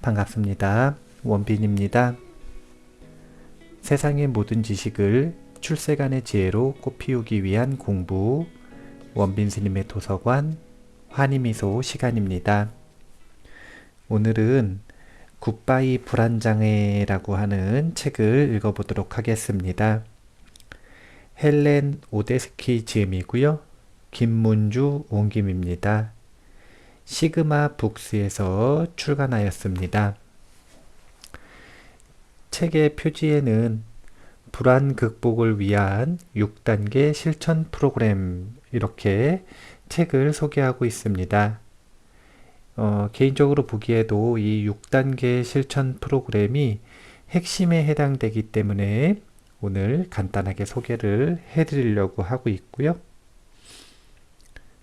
반갑습니다. 원빈입니다. 세상의 모든 지식을 출세간의 지혜로 꽃피우기 위한 공부, 원빈 스님의 도서관 환희미소 시간입니다. 오늘은 굿바이 불안장애라고 하는 책을 읽어보도록 하겠습니다. 헬렌 오데스키 지음이고요. 김문주 옹김입니다. 시그마 북스에서 출간하였습니다. 책의 표지에는 불안 극복을 위한 6단계 실천 프로그램 이렇게 책을 소개하고 있습니다. 개인적으로 보기에도 이 6단계 실천 프로그램이 핵심에 해당되기 때문에 오늘 간단하게 소개를 해드리려고 하고 있고요.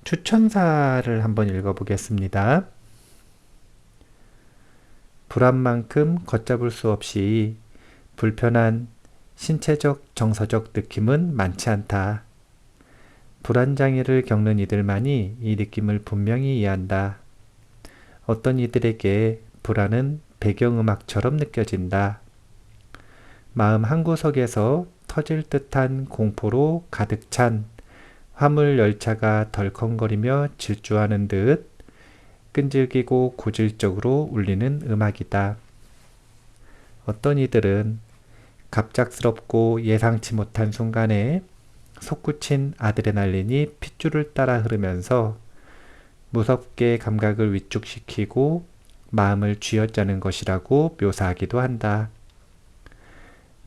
추천사를 한번 읽어보겠습니다. 불안만큼 걷잡을 수 없이 불편한 신체적, 정서적 느낌은 많지 않다. 불안장애를 겪는 이들만이 이 느낌을 분명히 이해한다. 어떤 이들에게 불안은 배경음악처럼 느껴진다. 마음 한구석에서 터질 듯한 공포로 가득 찬 화물 열차가 덜컹거리며 질주하는 듯 끈질기고 고질적으로 울리는 음악이다. 어떤 이들은 갑작스럽고 예상치 못한 순간에 솟구친 아드레날린이 핏줄을 따라 흐르면서 무섭게 감각을 위축시키고 마음을 쥐어짜는 것이라고 묘사하기도 한다.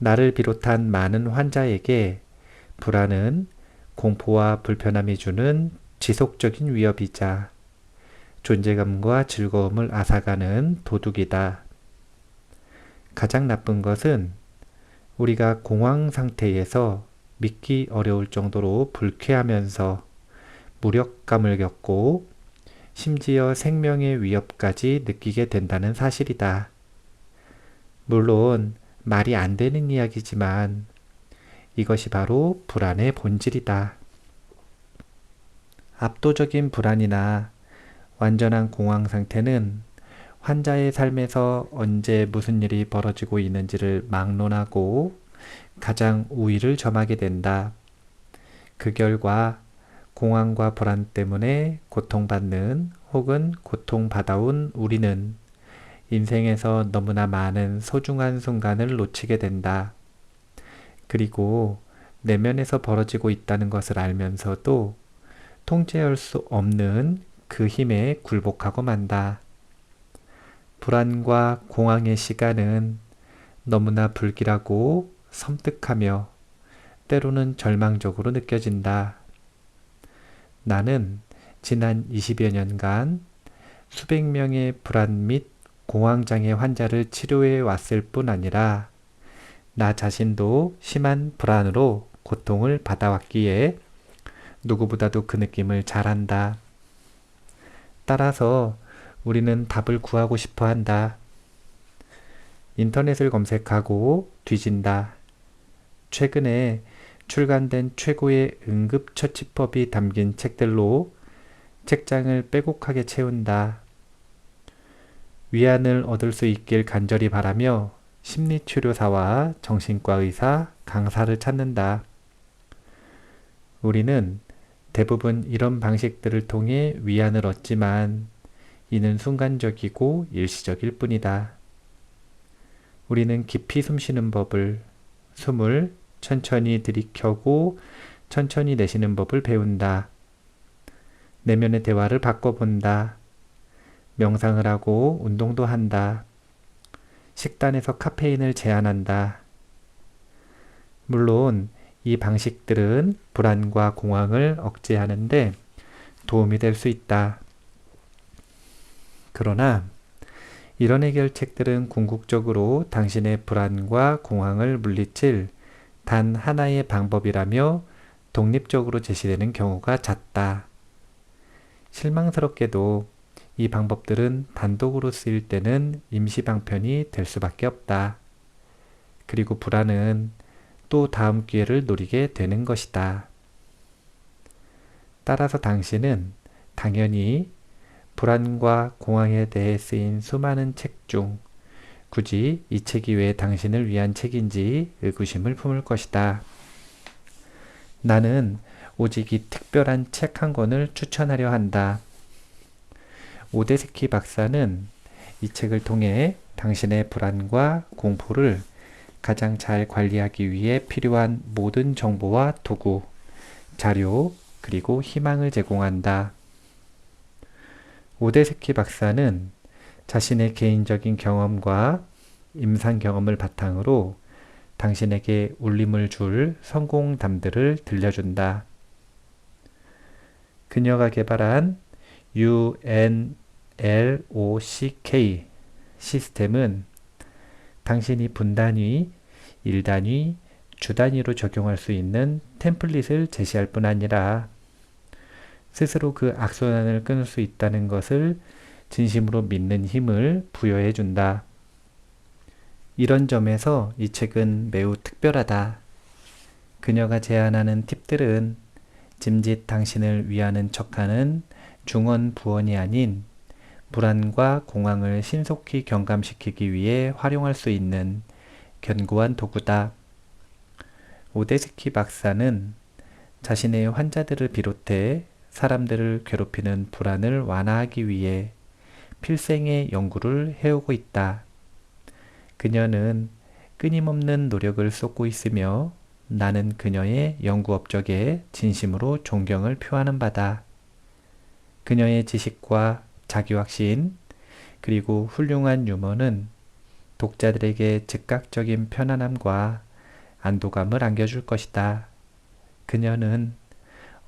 나를 비롯한 많은 환자에게 불안은 공포와 불편함이 주는 지속적인 위협이자 존재감과 즐거움을 앗아가는 도둑이다. 가장 나쁜 것은 우리가 공황 상태에서 믿기 어려울 정도로 불쾌하면서 무력감을 겪고 심지어 생명의 위협까지 느끼게 된다는 사실이다. 물론 말이 안 되는 이야기지만 이것이 바로 불안의 본질이다. 압도적인 불안이나 완전한 공황 상태는 환자의 삶에서 언제 무슨 일이 벌어지고 있는지를 막론하고 가장 우위를 점하게 된다. 그 결과 공황과 불안 때문에 고통받는 혹은 고통받아온 우리는 인생에서 너무나 많은 소중한 순간을 놓치게 된다. 그리고 내면에서 벌어지고 있다는 것을 알면서도 통제할 수 없는 그 힘에 굴복하고 만다. 불안과 공황의 시간은 너무나 불길하고 섬뜩하며 때로는 절망적으로 느껴진다. 나는 지난 20여 년간 수백 명의 불안 및 공황장애 환자를 치료해 왔을 뿐 아니라 나 자신도 심한 불안으로 고통을 받아왔기에 누구보다도 그 느낌을 잘 안다. 따라서 우리는 답을 구하고 싶어 한다. 인터넷을 검색하고 뒤진다. 최근에 출간된 최고의 응급처치법이 담긴 책들로 책장을 빼곡하게 채운다. 위안을 얻을 수 있길 간절히 바라며 심리치료사와 정신과 의사, 강사를 찾는다. 우리는 대부분 이런 방식들을 통해 위안을 얻지만 이는 순간적이고 일시적일 뿐이다. 우리는 깊이 숨쉬는 법을, 숨을 천천히 들이켜고 천천히 내쉬는 법을 배운다. 내면의 대화를 바꿔본다. 명상을 하고 운동도 한다. 식단에서 카페인을 제한한다. 물론 이 방식들은 불안과 공황을 억제하는데 도움이 될 수 있다. 그러나 이런 해결책들은 궁극적으로 당신의 불안과 공황을 물리칠 단 하나의 방법이라며 독립적으로 제시되는 경우가 잦다. 실망스럽게도 이 방법들은 단독으로 쓰일 때는 임시방편이 될 수밖에 없다. 그리고 불안은 또 다음 기회를 노리게 되는 것이다. 따라서 당신은 당연히 불안과 공황에 대해 쓰인 수많은 책 중 굳이 이 책이 왜 당신을 위한 책인지 의구심을 품을 것이다. 나는 오직 이 특별한 책 한 권을 추천하려 한다. 오데스키 박사는 이 책을 통해 당신의 불안과 공포를 가장 잘 관리하기 위해 필요한 모든 정보와 도구, 자료, 그리고 희망을 제공한다. 오데스키 박사는 자신의 개인적인 경험과 임상 경험을 바탕으로 당신에게 울림을 줄 성공담들을 들려준다. 그녀가 개발한 UNLOCK 시스템은 당신이 분단위, 일단위, 주단위로 적용할 수 있는 템플릿을 제시할 뿐 아니라 스스로 그 악순환을 끊을 수 있다는 것을 진심으로 믿는 힘을 부여해 준다. 이런 점에서 이 책은 매우 특별하다. 그녀가 제안하는 팁들은 짐짓 당신을 위하는 척하는 중언부언이 아닌 불안과 공황을 신속히 경감시키기 위해 활용할 수 있는 견고한 도구다. 오데스키 박사는 자신의 환자들을 비롯해 사람들을 괴롭히는 불안을 완화하기 위해 필생의 연구를 해오고 있다. 그녀는 끊임없는 노력을 쏟고 있으며 나는 그녀의 연구 업적에 진심으로 존경을 표하는 바다. 그녀의 지식과 자기확신, 그리고 훌륭한 유머는 독자들에게 즉각적인 편안함과 안도감을 안겨줄 것이다. 그녀는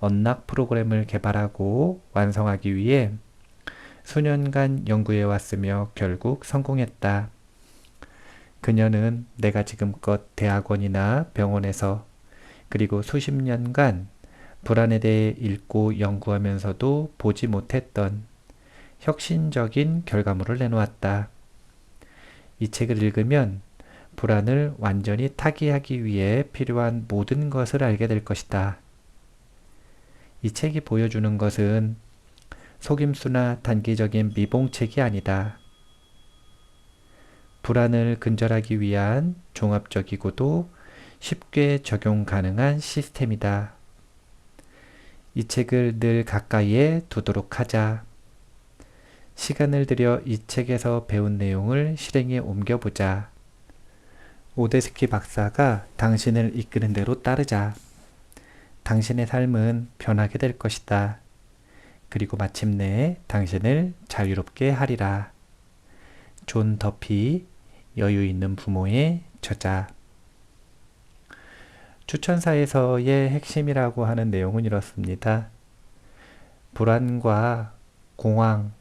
언락 프로그램을 개발하고 완성하기 위해 수년간 연구해왔으며 결국 성공했다. 그녀는 내가 지금껏 대학원이나 병원에서 그리고 수십 년간 불안에 대해 읽고 연구하면서도 보지 못했던 혁신적인 결과물을 내놓았다. 이 책을 읽으면 불안을 완전히 타개하기 위해 필요한 모든 것을 알게 될 것이다. 이 책이 보여주는 것은 속임수나 단기적인 미봉책이 아니다. 불안을 근절하기 위한 종합적이고도 쉽게 적용 가능한 시스템이다. 이 책을 늘 가까이에 두도록 하자. 시간을 들여 이 책에서 배운 내용을 실행에 옮겨보자. 오데스키 박사가 당신을 이끄는 대로 따르자. 당신의 삶은 변하게 될 것이다. 그리고 마침내 당신을 자유롭게 하리라. 존 더피, 여유 있는 부모의 저자. 추천사에서의 핵심이라고 하는 내용은 이렇습니다. 불안과 공황,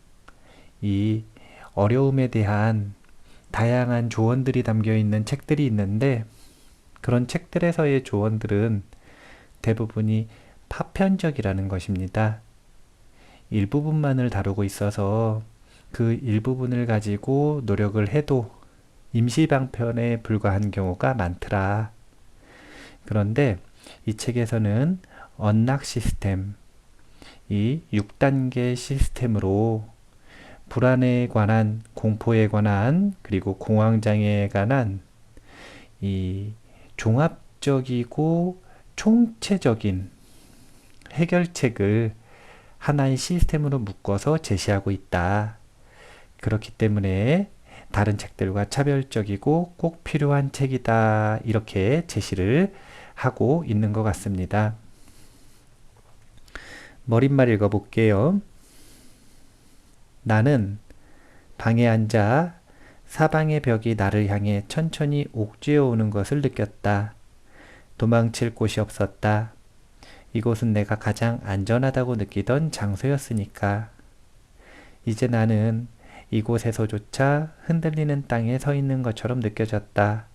이 어려움에 대한 다양한 조언들이 담겨 있는 책들이 있는데 그런 책들에서의 조언들은 대부분이 파편적이라는 것입니다. 일부분만을 다루고 있어서 그 일부분을 가지고 노력을 해도 임시방편에 불과한 경우가 많더라. 그런데 이 책에서는 언락 시스템, 이 6단계 시스템으로 불안에 관한, 공포에 관한, 그리고 공황장애에 관한 이 종합적이고 총체적인 해결책을 하나의 시스템으로 묶어서 제시하고 있다. 그렇기 때문에 다른 책들과 차별적이고 꼭 필요한 책이다. 이렇게 제시를 하고 있는 것 같습니다. 머릿말 읽어볼게요. 나는 방에 앉아 사방의 벽이 나를 향해 천천히 옥죄어 오는 것을 느꼈다. 도망칠 곳이 없었다. 이곳은 내가 가장 안전하다고 느끼던 장소였으니까. 이제 나는 이곳에서조차 흔들리는 땅에 서 있는 것처럼 느껴졌다.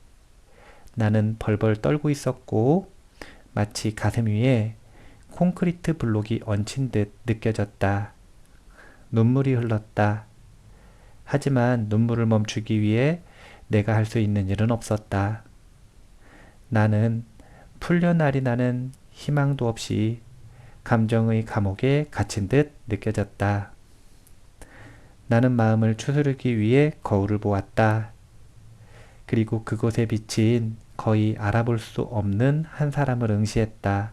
나는 벌벌 떨고 있었고 마치 가슴 위에 콘크리트 블록이 얹힌 듯 느껴졌다. 눈물이 흘렀다. 하지만 눈물을 멈추기 위해 내가 할 수 있는 일은 없었다. 나는 풀려날이 나는 희망도 없이 감정의 감옥에 갇힌 듯 느껴졌다. 나는 마음을 추스르기 위해 거울을 보았다. 그리고 그곳에 비친 거의 알아볼 수 없는 한 사람을 응시했다.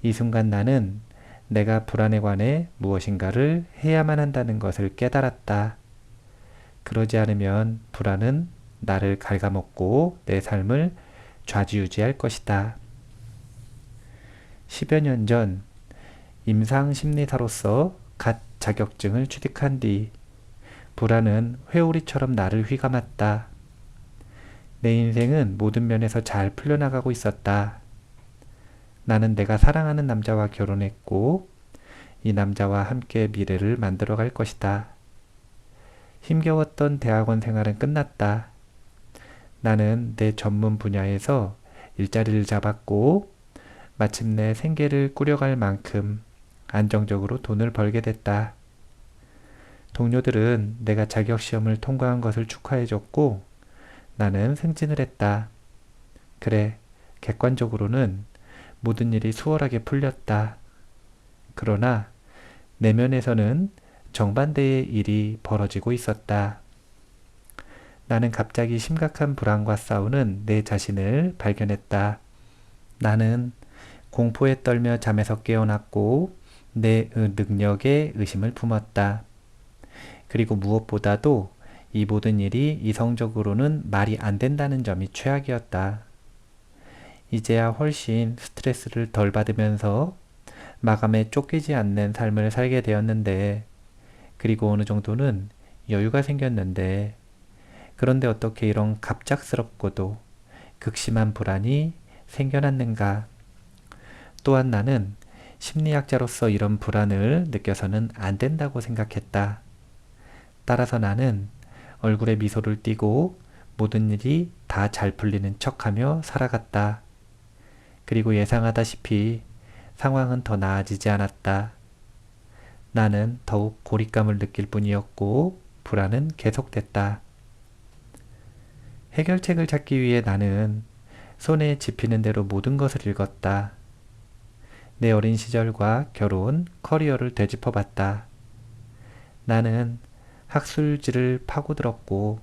이 순간 나는 내가 불안에 관해 무엇인가를 해야만 한다는 것을 깨달았다. 그러지 않으면 불안은 나를 갉아먹고 내 삶을 좌지우지할 것이다. 10여 년 전 임상심리사로서 갓 자격증을 취득한 뒤 불안은 회오리처럼 나를 휘감았다. 내 인생은 모든 면에서 잘 풀려나가고 있었다. 나는 내가 사랑하는 남자와 결혼했고 이 남자와 함께 미래를 만들어 갈 것이다. 힘겨웠던 대학원 생활은 끝났다. 나는 내 전문 분야에서 일자리를 잡았고 마침내 생계를 꾸려갈 만큼 안정적으로 돈을 벌게 됐다. 동료들은 내가 자격시험을 통과한 것을 축하해줬고 나는 승진을 했다. 그래, 객관적으로는 모든 일이 수월하게 풀렸다. 그러나 내면에서는 정반대의 일이 벌어지고 있었다. 나는 갑자기 심각한 불안과 싸우는 내 자신을 발견했다. 나는 공포에 떨며 잠에서 깨어났고 내 능력에 의심을 품었다. 그리고 무엇보다도 이 모든 일이 이성적으로는 말이 안 된다는 점이 최악이었다. 이제야 훨씬 스트레스를 덜 받으면서 마감에 쫓기지 않는 삶을 살게 되었는데, 그리고 어느 정도는 여유가 생겼는데, 그런데 어떻게 이런 갑작스럽고도 극심한 불안이 생겨났는가? 또한 나는 심리학자로서 이런 불안을 느껴서는 안 된다고 생각했다. 따라서 나는 얼굴에 미소를 띠고 모든 일이 다 잘 풀리는 척하며 살아갔다. 그리고 예상하다시피 상황은 더 나아지지 않았다. 나는 더욱 고립감을 느낄 뿐이었고 불안은 계속됐다. 해결책을 찾기 위해 나는 손에 집히는 대로 모든 것을 읽었다. 내 어린 시절과 결혼, 커리어를 되짚어봤다. 나는 학술지를 파고들었고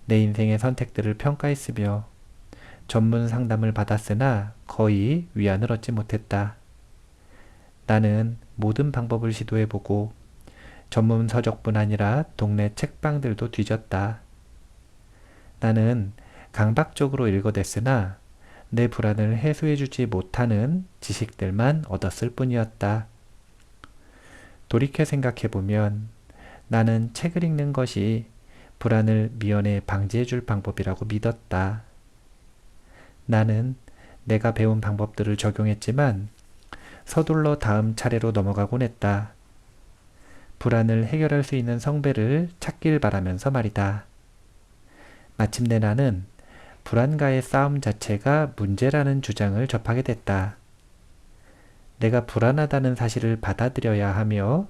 내 인생의 선택들을 평가했으며 전문 상담을 받았으나 거의 위안을 얻지 못했다. 나는 모든 방법을 시도해보고 전문 서적뿐 아니라 동네 책방들도 뒤졌다. 나는 강박적으로 읽어댔으나 내 불안을 해소해주지 못하는 지식들만 얻었을 뿐이었다. 돌이켜 생각해보면 나는 책을 읽는 것이 불안을 미연에 방지해줄 방법이라고 믿었다. 나는 내가 배운 방법들을 적용했지만 서둘러 다음 차례로 넘어가곤 했다. 불안을 해결할 수 있는 성배를 찾길 바라면서 말이다. 마침내 나는 불안과의 싸움 자체가 문제라는 주장을 접하게 됐다. 내가 불안하다는 사실을 받아들여야 하며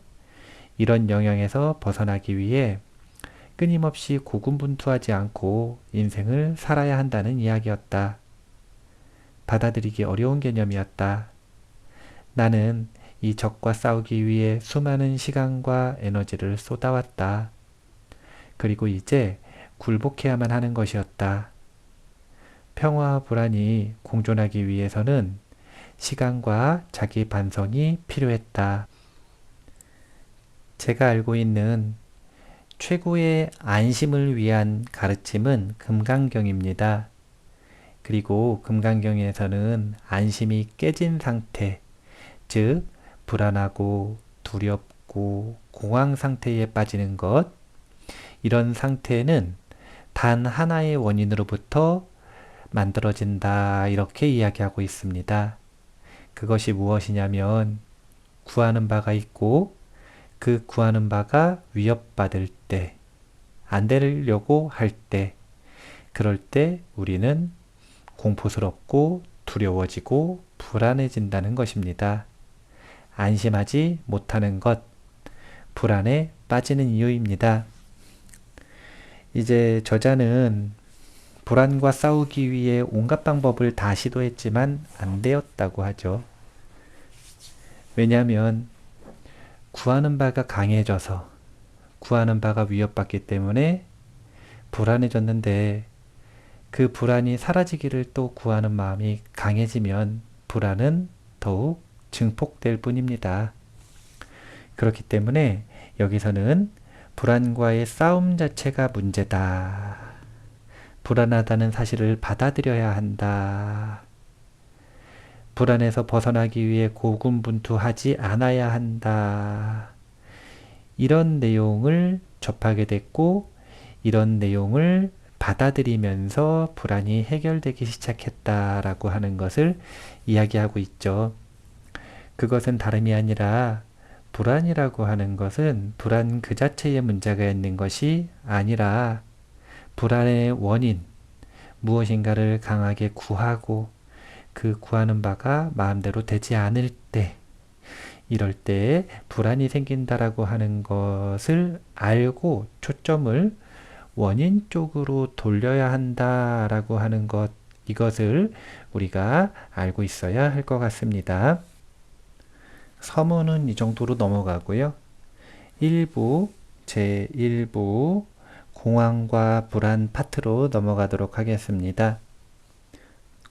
이런 영향에서 벗어나기 위해 끊임없이 고군분투하지 않고 인생을 살아야 한다는 이야기였다. 받아들이기 어려운 개념이었다. 나는 이 적과 싸우기 위해 수많은 시간과 에너지를 쏟아왔다. 그리고 이제 굴복해야만 하는 것이었다. 평화와 불안이 공존하기 위해서는 시간과 자기 반성이 필요했다. 제가 알고 있는 최고의 안심을 위한 가르침은 금강경입니다. 그리고 금강경에서는 안심이 깨진 상태, 즉 불안하고 두렵고 공황 상태에 빠지는 것, 이런 상태는 단 하나의 원인으로부터 만들어진다, 이렇게 이야기하고 있습니다. 그것이 무엇이냐면 구하는 바가 있고 그 구하는 바가 위협받을 때, 안 되려고 할 때, 그럴 때 우리는 공포스럽고 두려워지고 불안해진다는 것입니다. 안심하지 못하는 것, 불안에 빠지는 이유입니다. 이제 저자는 불안과 싸우기 위해 온갖 방법을 다 시도했지만 안 되었다고 하죠. 왜냐하면 구하는 바가 강해져서, 구하는 바가 위협받기 때문에 불안해졌는데 그 불안이 사라지기를 또 구하는 마음이 강해지면 불안은 더욱 증폭될 뿐입니다. 그렇기 때문에 여기서는 불안과의 싸움 자체가 문제다. 불안하다는 사실을 받아들여야 한다. 불안에서 벗어나기 위해 고군분투하지 않아야 한다. 이런 내용을 접하게 됐고, 이런 내용을 받아들이면서 불안이 해결되기 시작했다라고 하는 것을 이야기하고 있죠. 그것은 다름이 아니라 불안이라고 하는 것은 불안 그 자체에 문제가 있는 것이 아니라 불안의 원인, 무엇인가를 강하게 구하고 그 구하는 바가 마음대로 되지 않을 때, 이럴 때 불안이 생긴다라고 하는 것을 알고 초점을 원인 쪽으로 돌려야 한다라고 하는 것, 이것을 우리가 알고 있어야 할 것 같습니다. 서문은 이 정도로 넘어가고요. 1부, 제1부 공황과 불안 파트로 넘어가도록 하겠습니다.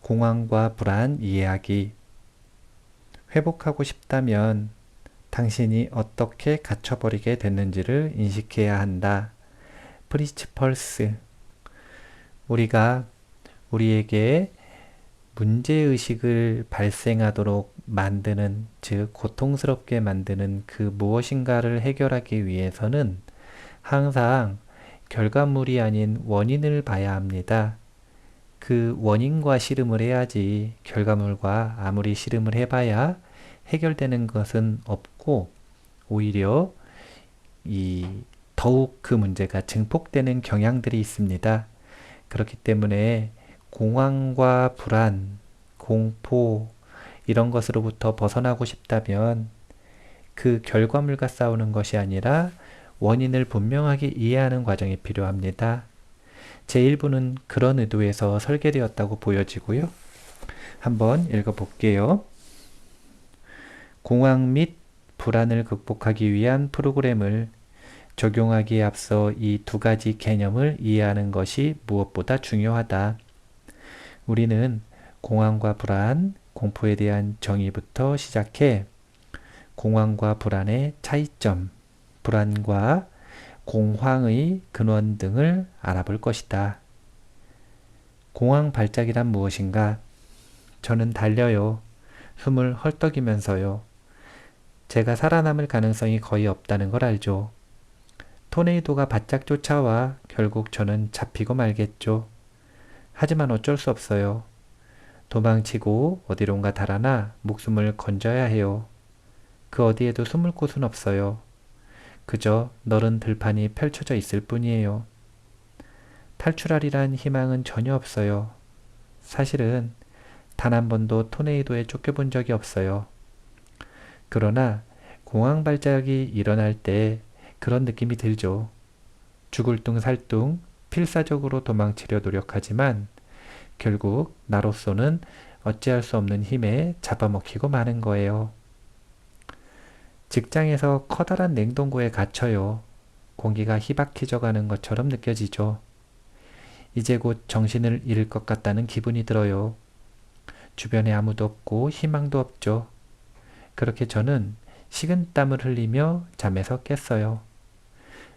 공황과 불안 이해하기. 회복하고 싶다면 당신이 어떻게 갇혀버리게 됐는지를 인식해야 한다. 프리츠펄스. 우리가 우리에게 문제의식을 발생하도록 만드는, 즉 고통스럽게 만드는 그 무엇인가를 해결하기 위해서는 항상 결과물이 아닌 원인을 봐야 합니다. 그 원인과 씨름을 해야지 결과물과 아무리 씨름을 해봐야 해결되는 것은 없고 오히려 더욱 그 문제가 증폭되는 경향들이 있습니다. 그렇기 때문에 공황과 불안, 공포 이런 것으로부터 벗어나고 싶다면 그 결과물과 싸우는 것이 아니라 원인을 분명하게 이해하는 과정이 필요합니다. 제1부는 그런 의도에서 설계되었다고 보여지고요. 한번 읽어볼게요. 공황 및 불안을 극복하기 위한 프로그램을 적용하기에 앞서 이 두 가지 개념을 이해하는 것이 무엇보다 중요하다. 우리는 공황과 불안, 공포에 대한 정의부터 시작해 공황과 불안의 차이점, 불안과 공황의 근원 등을 알아볼 것이다. 공황 발작이란 무엇인가? 저는 달려요. 숨을 헐떡이면서요. 제가 살아남을 가능성이 거의 없다는 걸 알죠. 토네이도가 바짝 쫓아와 결국 저는 잡히고 말겠죠. 하지만 어쩔 수 없어요. 도망치고 어디론가 달아나 목숨을 건져야 해요. 그 어디에도 숨을 곳은 없어요. 그저 너른 들판이 펼쳐져 있을 뿐이에요. 탈출하리란 희망은 전혀 없어요. 사실은 단 한 번도 토네이도에 쫓겨본 적이 없어요. 그러나 공황 발작이 일어날 때 그런 느낌이 들죠. 죽을 둥 살 둥 필사적으로 도망치려 노력하지만 결국 나로서는 어찌할 수 없는 힘에 잡아먹히고 마는 거예요. 직장에서 커다란 냉동고에 갇혀요. 공기가 희박해져가는 것처럼 느껴지죠. 이제 곧 정신을 잃을 것 같다는 기분이 들어요. 주변에 아무도 없고 희망도 없죠. 그렇게 저는 식은땀을 흘리며 잠에서 깼어요.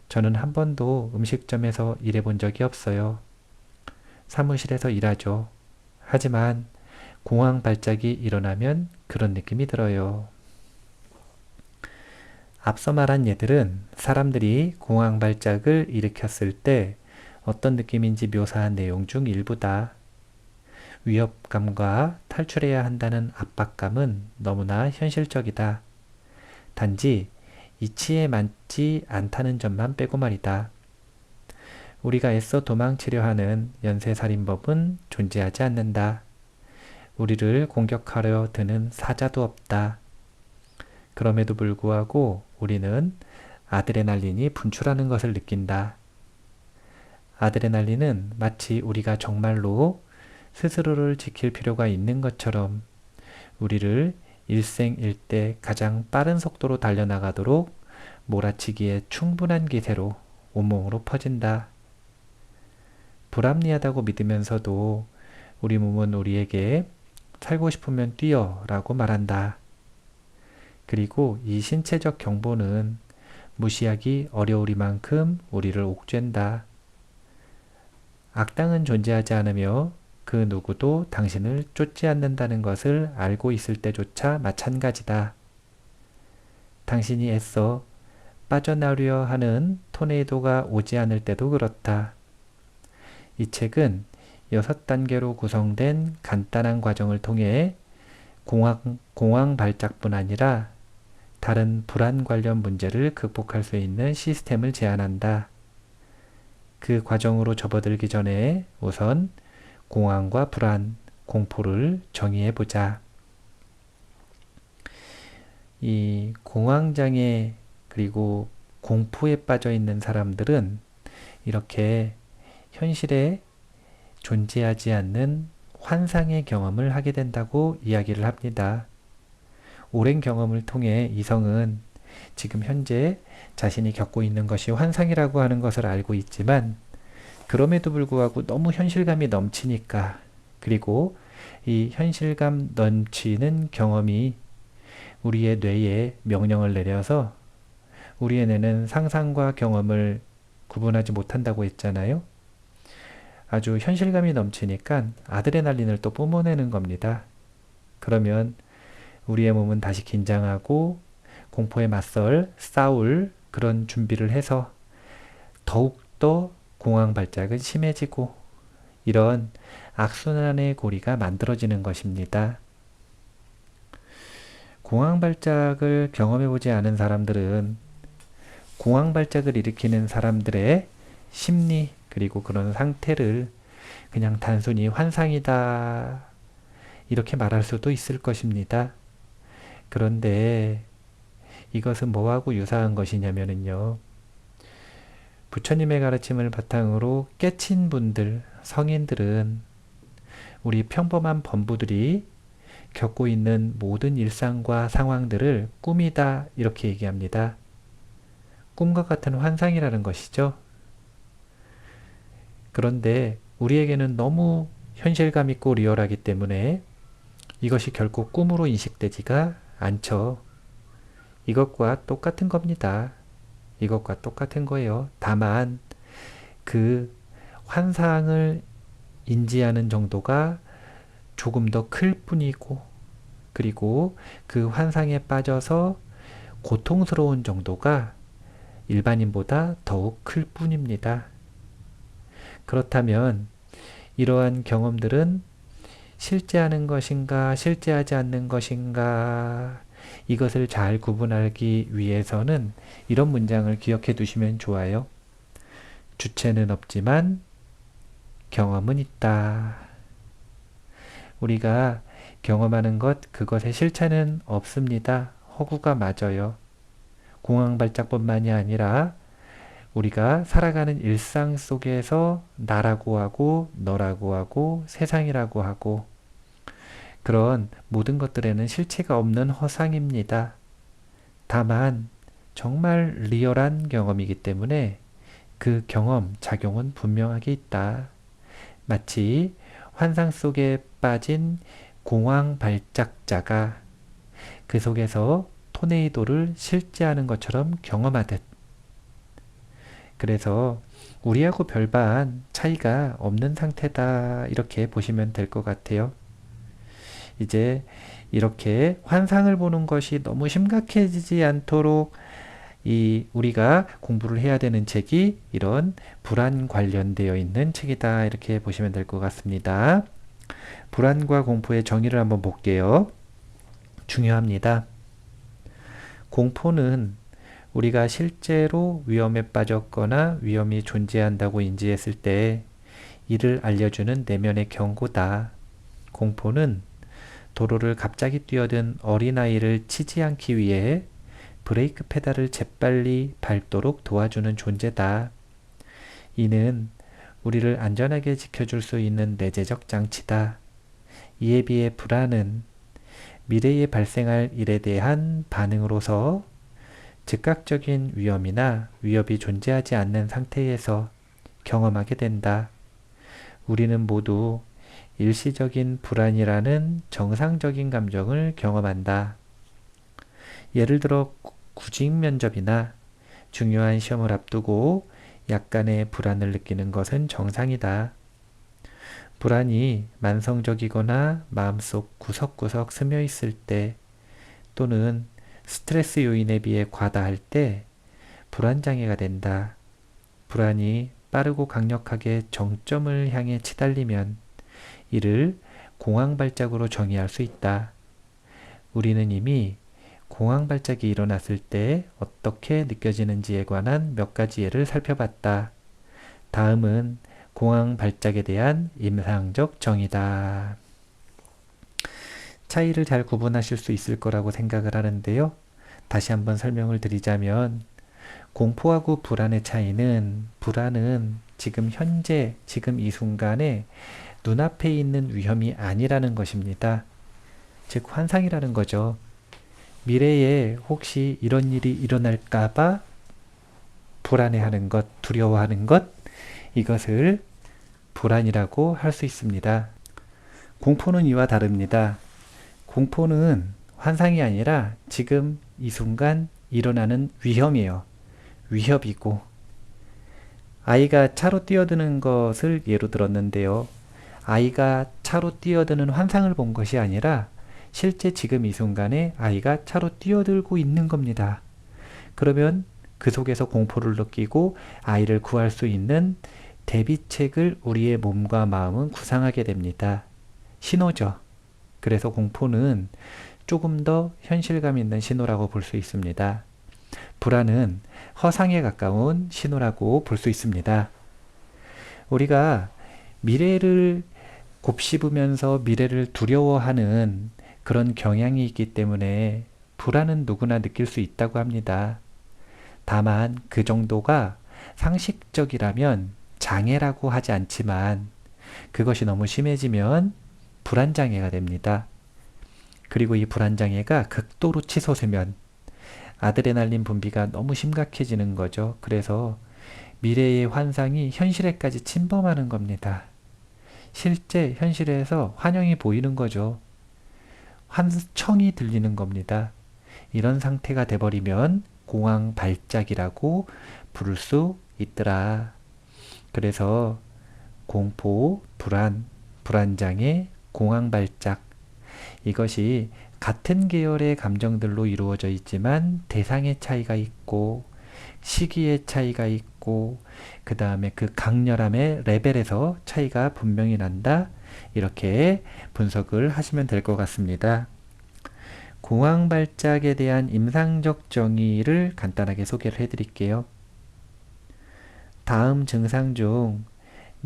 저는 한 번도 음식점에서 일해본 적이 없어요. 사무실에서 일하죠. 하지만 공황 발작이 일어나면 그런 느낌이 들어요. 앞서 말한 예들은 사람들이 공황 발작을 일으켰을 때 어떤 느낌인지 묘사한 내용 중 일부다. 위협감과 탈출해야 한다는 압박감은 너무나 현실적이다. 단지 이치에 맞지 않다는 점만 빼고 말이다. 우리가 애써 도망치려 하는 연쇄살인범은 존재하지 않는다. 우리를 공격하려 드는 사자도 없다. 그럼에도 불구하고 우리는 아드레날린이 분출하는 것을 느낀다. 아드레날린은 마치 우리가 정말로 스스로를 지킬 필요가 있는 것처럼 우리를 일생일대 가장 빠른 속도로 달려나가도록 몰아치기에 충분한 기세로 온몸으로 퍼진다. 불합리하다고 믿으면서도 우리 몸은 우리에게 살고 싶으면 뛰어 라고 말한다. 그리고 이 신체적 경보는 무시하기 어려우리만큼 우리를 옥죄한다. 악당은 존재하지 않으며 그 누구도 당신을 쫓지 않는다는 것을 알고 있을 때조차 마찬가지다. 당신이 애써 빠져나오려 하는 토네이도가 오지 않을 때도 그렇다. 이 책은 6단계로 구성된 간단한 과정을 통해 공황 발작뿐 아니라 다른 불안 관련 문제를 극복할 수 있는 시스템을 제안한다. 그 과정으로 접어들기 전에 우선 공황과 불안, 공포를 정의해보자. 이 공황장애 그리고 공포에 빠져 있는 사람들은 이렇게 현실에 존재하지 않는 환상의 경험을 하게 된다고 이야기를 합니다. 오랜 경험을 통해 이성은 지금 현재 자신이 겪고 있는 것이 환상이라고 하는 것을 알고 있지만 그럼에도 불구하고 너무 현실감이 넘치니까 그리고 이 현실감 넘치는 경험이 우리의 뇌에 명령을 내려서 우리의 뇌는 상상과 경험을 구분하지 못한다고 했잖아요. 아주 현실감이 넘치니까 아드레날린을 또 뿜어내는 겁니다. 그러면 우리의 몸은 다시 긴장하고 공포에 싸울 그런 준비를 해서 더욱더 공황 발작은 심해지고 이런 악순환의 고리가 만들어지는 것입니다. 공황 발작을 경험해보지 않은 사람들은 공황 발작을 일으키는 사람들의 심리 그리고 그런 상태를 그냥 단순히 환상이다 이렇게 말할 수도 있을 것입니다. 그런데 이것은 뭐하고 유사한 것이냐면요. 부처님의 가르침을 바탕으로 깨친 분들, 성인들은 우리 평범한 범부들이 겪고 있는 모든 일상과 상황들을 꿈이다 이렇게 얘기합니다. 꿈과 같은 환상이라는 것이죠. 그런데 우리에게는 너무 현실감 있고 리얼하기 때문에 이것이 결코 꿈으로 인식되지가 않죠. 이것과 똑같은 겁니다. 이것과 똑같은 거예요. 다만 그 환상을 인지하는 정도가 조금 더 클 뿐이고 그리고 그 환상에 빠져서 고통스러운 정도가 일반인보다 더욱 클 뿐입니다. 그렇다면 이러한 경험들은 실제하는 것인가 실제하지 않는 것인가 이것을 잘 구분하기 위해서는 이런 문장을 기억해 두시면 좋아요. 주체는 없지만 경험은 있다. 우리가 경험하는 것 그것의 실체는 없습니다. 허구가 맞아요. 공황 발작뿐만이 아니라 우리가 살아가는 일상 속에서 나라고 하고 너라고 하고 세상이라고 하고 그런 모든 것들에는 실체가 없는 허상입니다. 다만 정말 리얼한 경험이기 때문에 그 경험, 작용은 분명하게 있다. 마치 환상 속에 빠진 공황 발작자가 그 속에서 토네이도를 실제하는 것처럼 경험하듯 그래서 우리하고 별반 차이가 없는 상태다 이렇게 보시면 될 것 같아요. 이제 이렇게 환상을 보는 것이 너무 심각해지지 않도록 우리가 공부를 해야 되는 책이 이런 불안 관련되어 있는 책이다 이렇게 보시면 될 것 같습니다. 불안과 공포의 정의를 한번 볼게요. 중요합니다. 공포는 우리가 실제로 위험에 빠졌거나 위험이 존재한다고 인지했을 때 이를 알려주는 내면의 경고다. 공포는 도로를 갑자기 뛰어든 어린아이를 치지 않기 위해 브레이크 페달을 재빨리 밟도록 도와주는 존재다. 이는 우리를 안전하게 지켜줄 수 있는 내재적 장치다. 이에 비해 불안은 미래에 발생할 일에 대한 반응으로서 즉각적인 위험이나 위협이 존재하지 않는 상태에서 경험하게 된다. 우리는 모두 일시적인 불안이라는 정상적인 감정을 경험한다. 예를 들어 구직 면접이나 중요한 시험을 앞두고 약간의 불안을 느끼는 것은 정상이다. 불안이 만성적이거나 마음속 구석구석 스며 있을 때 또는 스트레스 요인에 비해 과다할 때 불안장애가 된다. 불안이 빠르고 강력하게 정점을 향해 치달리면 이를 공황발작으로 정의할 수 있다. 우리는 이미 공황발작이 일어났을 때 어떻게 느껴지는지에 관한 몇 가지 예를 살펴봤다. 다음은 공황발작에 대한 임상적 정의다. 차이를 잘 구분하실 수 있을 거라고 생각을 하는데요. 다시 한번 설명을 드리자면 공포하고 불안의 차이는 불안은 지금 현재, 지금 이 순간에 눈앞에 있는 위험이 아니라는 것입니다. 즉 환상이라는 거죠. 미래에 혹시 이런 일이 일어날까봐 불안해하는 것, 두려워하는 것, 이것을 불안이라고 할 수 있습니다. 공포는 이와 다릅니다. 공포는 환상이 아니라 지금 이 순간 일어나는 위험이에요. 위협이고 아이가 차로 뛰어드는 것을 예로 들었는데요. 아이가 차로 뛰어드는 환상을 본 것이 아니라 실제 지금 이 순간에 아이가 차로 뛰어들고 있는 겁니다. 그러면 그 속에서 공포를 느끼고 아이를 구할 수 있는 대비책을 우리의 몸과 마음은 구상하게 됩니다. 신호죠. 그래서 공포는 조금 더 현실감 있는 신호라고 볼 수 있습니다. 불안은 허상에 가까운 신호라고 볼 수 있습니다. 우리가 미래를 곱씹으면서 미래를 두려워하는 그런 경향이 있기 때문에 불안은 누구나 느낄 수 있다고 합니다. 다만 그 정도가 상식적이라면 장애라고 하지 않지만 그것이 너무 심해지면 불안장애가 됩니다. 그리고 이 불안장애가 극도로 치솟으면 아드레날린 분비가 너무 심각해지는 거죠. 그래서 미래의 환상이 현실에까지 침범하는 겁니다. 실제 현실에서 환영이 보이는 거죠. 환청이 들리는 겁니다. 이런 상태가 돼버리면 공황발작이라고 부를 수 있더라. 그래서 공포, 불안, 불안장애, 공황발작 이것이 같은 계열의 감정들로 이루어져 있지만 대상의 차이가 있고 시기의 차이가 있고 그 다음에 그 강렬함의 레벨에서 차이가 분명히 난다. 이렇게 분석을 하시면 될 것 같습니다. 공황발작에 대한 임상적 정의를 간단하게 소개를 해드릴게요. 다음 증상 중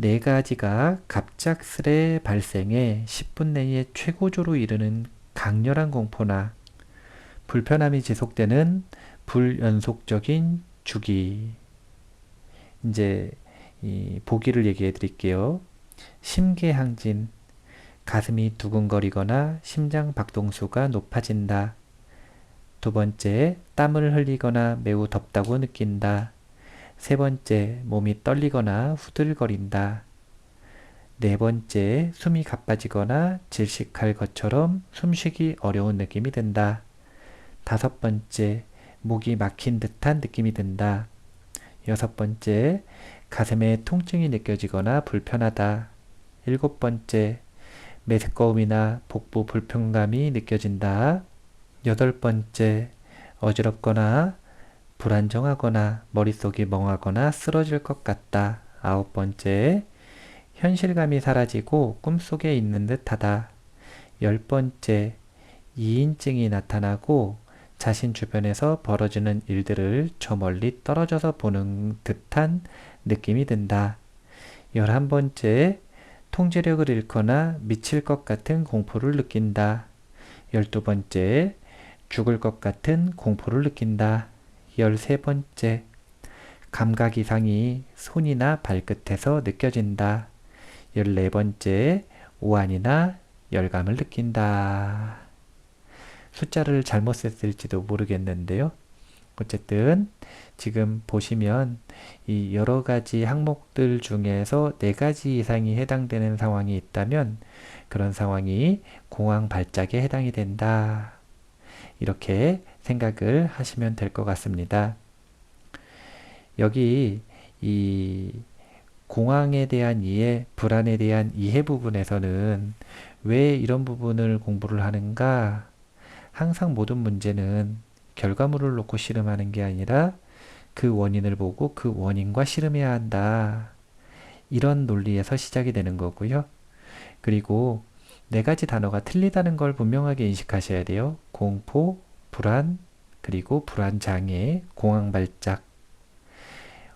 4가지가 갑작스레 발생해 10분 내에 최고조로 이르는 강렬한 공포나 불편함이 지속되는 불연속적인 주기. 이제 이 보기를 얘기해 드릴게요. 심계항진, 가슴이 두근거리거나 심장 박동수가 높아진다. 2번째, 땀을 흘리거나 매우 덥다고 느낀다. 3번째, 몸이 떨리거나 후들거린다. 4번째, 숨이 가빠지거나 질식할 것처럼 숨쉬기 어려운 느낌이 든다. 5번째, 목이 막힌 듯한 느낌이 든다. 6번째, 가슴에 통증이 느껴지거나 불편하다. 7번째, 메스꺼움이나 복부 불편감이 느껴진다. 8번째, 어지럽거나 불안정하거나 머릿속이 멍하거나 쓰러질 것 같다. 9번째, 현실감이 사라지고 꿈속에 있는 듯하다. 10번째, 이인증이 나타나고 자신 주변에서 벌어지는 일들을 저 멀리 떨어져서 보는 듯한 느낌이 든다. 11번째, 통제력을 잃거나 미칠 것 같은 공포를 느낀다. 12번째, 죽을 것 같은 공포를 느낀다. 13번째, 감각 이상이 손이나 발끝에서 느껴진다. 14번째, 오한이나 열감을 느낀다. 숫자를 잘못 썼을지도 모르겠는데요. 어쨌든 지금 보시면 이 여러 가지 항목들 중에서 4가지 이상이 해당되는 상황이 있다면 그런 상황이 공황 발작에 해당이 된다. 이렇게 생각을 하시면 될 것 같습니다. 여기 이 공황에 대한 이해, 불안에 대한 이해 부분에서는 왜 이런 부분을 공부를 하는가? 항상 모든 문제는 결과물을 놓고 씨름하는 게 아니라 그 원인을 보고 그 원인과 씨름해야 한다. 이런 논리에서 시작이 되는 거고요. 그리고 4가지 단어가 틀리다는 걸 분명하게 인식하셔야 돼요. 공포, 불안, 그리고 불안장애, 공황발작.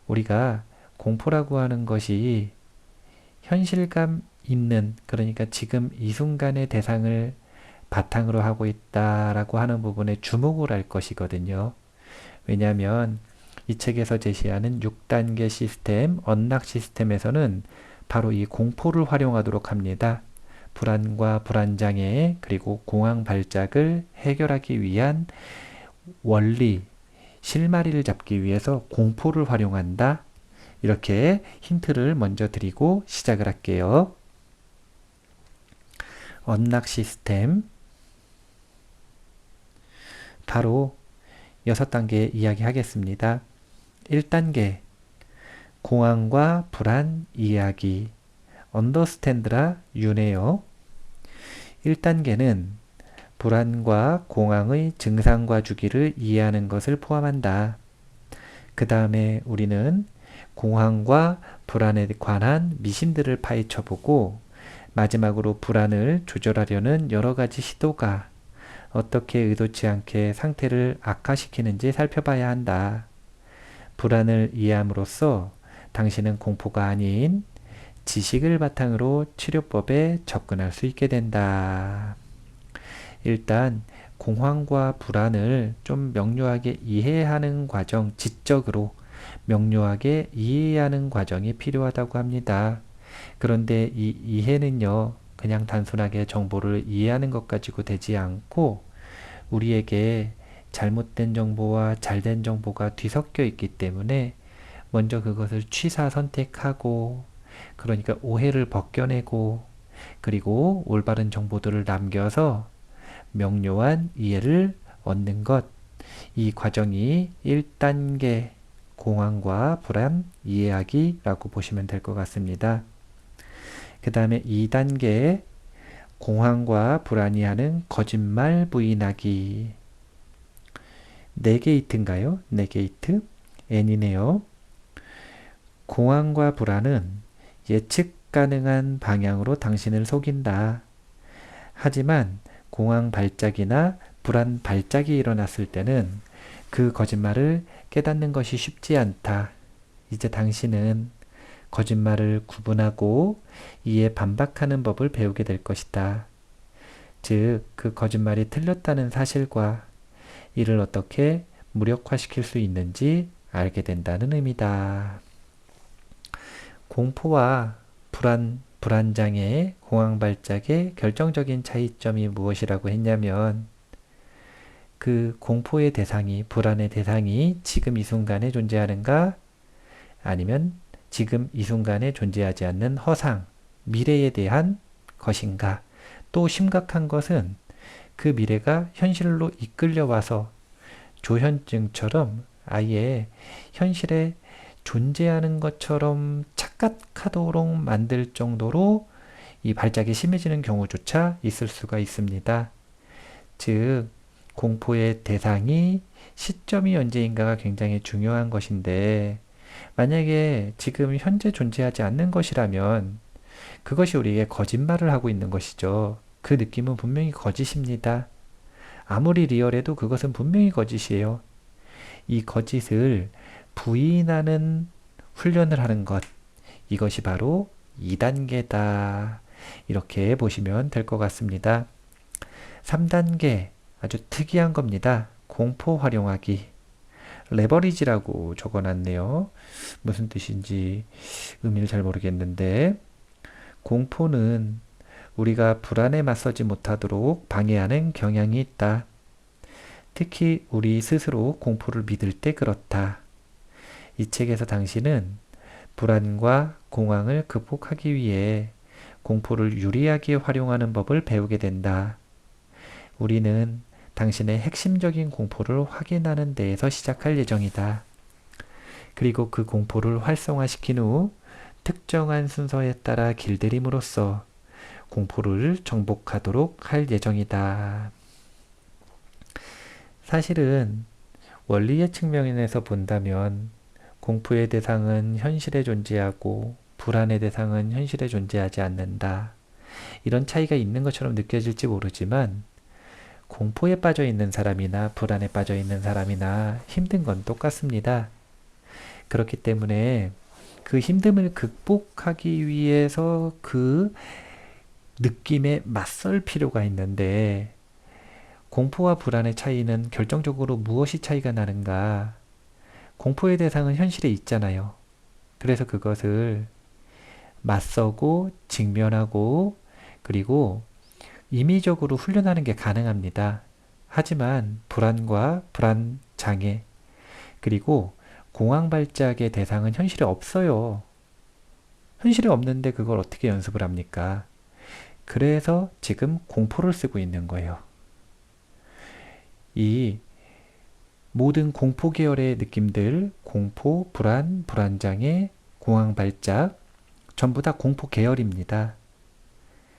우리가 공포라고 하는 것이 현실감 있는, 그러니까 지금 이 순간의 대상을 바탕으로 하고 있다라고 하는 부분에 주목을 할 것이거든요. 왜냐하면 이 책에서 제시하는 6단계 시스템, 언락 시스템에서는 바로 이 공포를 활용하도록 합니다. 불안과 불안장애 그리고 공황 발작을 해결하기 위한 원리, 실마리를 잡기 위해서 공포를 활용한다. 이렇게 힌트를 먼저 드리고 시작을 할게요. 언락 시스템, 바로 6단계 이야기하겠습니다. 1단계, 공황과 불안 이야기. 언더스탠드라 유네요. 1단계는 불안과 공황의 증상과 주기를 이해하는 것을 포함한다. 그 다음에 우리는 공황과 불안에 관한 미신들을 파헤쳐보고 마지막으로 불안을 조절하려는 여러 가지 시도가 어떻게 의도치 않게 상태를 악화시키는지 살펴봐야 한다. 불안을 이해함으로써 당신은 공포가 아닌 지식을 바탕으로 치료법에 접근할 수 있게 된다. 일단 공황과 불안을 좀 명료하게 이해하는 과정, 지적으로 명료하게 이해하는 과정이 필요하다고 합니다. 그런데 이 이해는요, 그냥 단순하게 정보를 이해하는 것 가지고 되지 않고 우리에게 잘못된 정보와 잘된 정보가 뒤섞여 있기 때문에 먼저 그것을 취사 선택하고, 그러니까 오해를 벗겨내고, 그리고 올바른 정보들을 남겨서 명료한 이해를 얻는 것, 이 과정이 1단계 공황과 불안 이해하기라고 보시면 될 것 같습니다. 그 다음에 2단계 공황과 불안이 하는 거짓말 부인하기. 네게이트인가요? 네게이트? N이네요. 공황과 불안은 예측 가능한 방향으로 당신을 속인다. 하지만 공황 발작이나 불안 발작이 일어났을 때는 그 거짓말을 깨닫는 것이 쉽지 않다. 이제 당신은 거짓말을 구분하고 이에 반박하는 법을 배우게 될 것이다. 즉, 그 거짓말이 틀렸다는 사실과 이를 어떻게 무력화시킬 수 있는지 알게 된다는 의미다. 공포와 불안장애, 공황발작의 결정적인 차이점이 무엇이라고 했냐면 그 공포의 대상이, 불안의 대상이 지금 이 순간에 존재하는가? 아니면 지금 이 순간에 존재하지 않는 허상, 미래에 대한 것인가? 또 심각한 것은 그 미래가 현실로 이끌려와서 조현증처럼 아예 현실에 존재하는 것처럼 착각하도록 만들 정도로 이 발작이 심해지는 경우조차 있을 수가 있습니다. 즉, 공포의 대상이 시점이 언제인가가 굉장히 중요한 것인데 만약에 지금 현재 존재하지 않는 것이라면 그것이 우리에게 거짓말을 하고 있는 것이죠. 그 느낌은 분명히 거짓입니다. 아무리 리얼해도 그것은 분명히 거짓이에요. 이 거짓을 부인하는 훈련을 하는 것, 이것이 바로 2단계다. 이렇게 보시면 될 것 같습니다. 3단계, 아주 특이한 겁니다. 공포 활용하기. 레버리지라고 적어놨네요. 무슨 뜻인지 의미를 잘 모르겠는데, 공포는 우리가 불안에 맞서지 못하도록 방해하는 경향이 있다. 특히 우리 스스로 공포를 믿을 때 그렇다. 이 책에서 당신은 불안과 공황을 극복하기 위해 공포를 유리하게 활용하는 법을 배우게 된다. 우리는 당신의 핵심적인 공포를 확인하는 데에서 시작할 예정이다. 그리고 그 공포를 활성화시킨 후 특정한 순서에 따라 길들임으로써 공포를 정복하도록 할 예정이다. 사실은 원리의 측면에서 본다면 공포의 대상은 현실에 존재하고 불안의 대상은 현실에 존재하지 않는다. 이런 차이가 있는 것처럼 느껴질지 모르지만 공포에 빠져 있는 사람이나 불안에 빠져 있는 사람이나 힘든 건 똑같습니다. 그렇기 때문에 그 힘듦을 극복하기 위해서 그 느낌에 맞설 필요가 있는데 공포와 불안의 차이는 결정적으로 무엇이 차이가 나는가? 공포의 대상은 현실에 있잖아요. 그래서 그것을 맞서고 직면하고 그리고 임의적으로 훈련하는 게 가능합니다. 하지만 불안과 불안 장애 그리고 공황 발작의 대상은 현실에 없어요. 현실에 없는데 그걸 어떻게 연습을 합니까? 그래서 지금 공포를 쓰고 있는 거예요. 이 모든 공포 계열의 느낌들, 공포, 불안, 불안장애, 공황 발작 전부 다 공포 계열입니다.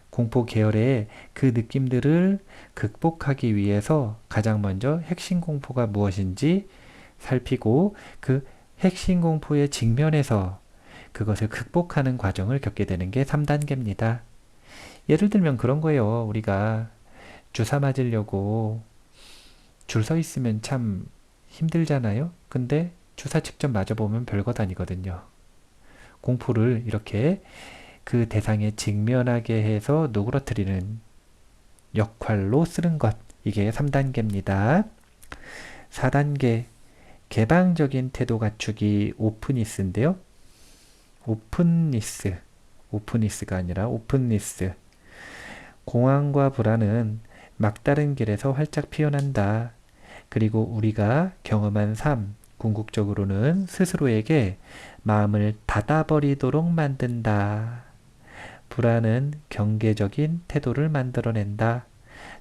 공포 계열의 그 느낌들을 극복하기 위해서 가장 먼저 핵심 공포가 무엇인지 살피고 그 핵심 공포에 직면해서 그것을 극복하는 과정을 겪게 되는 게 3단계입니다. 예를 들면 그런 거예요. 우리가 주사 맞으려고 줄 서 있으면 참 힘들잖아요. 근데 주사 직접 맞아보면 별것 아니거든요. 공포를 이렇게 그 대상에 직면하게 해서 누그러뜨리는 역할로 쓰는 것. 이게 3단계입니다. 4단계 개방적인 태도 갖추기 오픈니스인데요. 오픈니스가 아니라 오픈니스. 공황과 불안은 막다른 길에서 활짝 피어난다. 그리고 우리가 경험한 삶, 궁극적으로는 스스로에게 마음을 닫아버리도록 만든다. 불안은 경계적인 태도를 만들어낸다.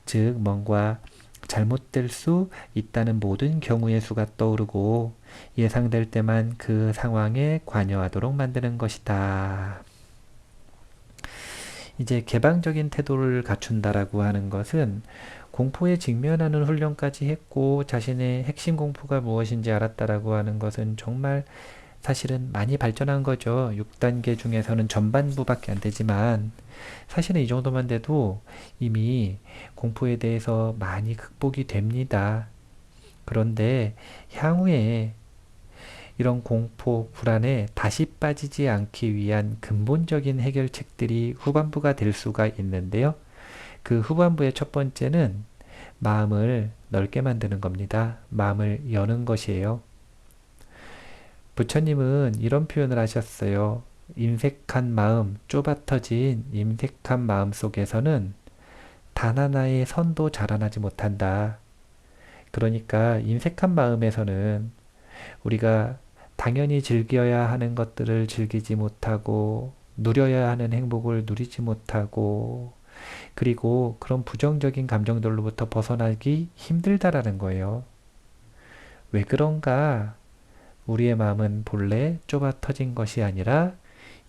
즉 뭔가 잘못될 수 있다는 모든 경우의 수가 떠오르고 예상될 때만 그 상황에 관여하도록 만드는 것이다. 이제 개방적인 태도를 갖춘다라고 하는 것은 공포에 직면하는 훈련까지 했고 자신의 핵심 공포가 무엇인지 알았다라고 하는 것은 정말 사실은 많이 발전한 거죠. 6단계 중에서는 전반부밖에 안 되지만 사실은 이 정도만 돼도 이미 공포에 대해서 많이 극복이 됩니다. 그런데 향후에 이런 공포, 불안에 다시 빠지지 않기 위한 근본적인 해결책들이 후반부가 될 수가 있는데요. 그 후반부의 첫 번째는 마음을 넓게 만드는 겁니다. 마음을 여는 것이에요. 부처님은 이런 표현을 하셨어요. 인색한 마음, 좁아터진 인색한 마음 속에서는 단 하나의 선도 자라나지 못한다. 그러니까 인색한 마음에서는 우리가 당연히 즐겨야 하는 것들을 즐기지 못하고 누려야 하는 행복을 누리지 못하고 그리고 그런 부정적인 감정들로부터 벗어나기 힘들다라는 거예요. 왜 그런가? 우리의 마음은 본래 좁아 터진 것이 아니라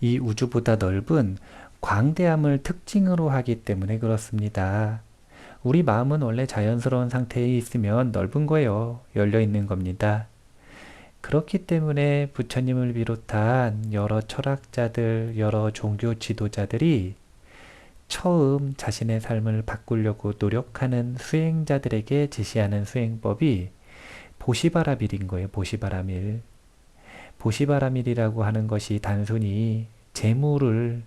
이 우주보다 넓은 광대함을 특징으로 하기 때문에 그렇습니다. 우리 마음은 원래 자연스러운 상태에 있으면 넓은 거예요. 열려 있는 겁니다. 그렇기 때문에 부처님을 비롯한 여러 철학자들, 여러 종교 지도자들이 처음 자신의 삶을 바꾸려고 노력하는 수행자들에게 제시하는 수행법이 보시바라밀인 거예요. 보시바라밀. 보시바라밀이라고 하는 것이 단순히 재물을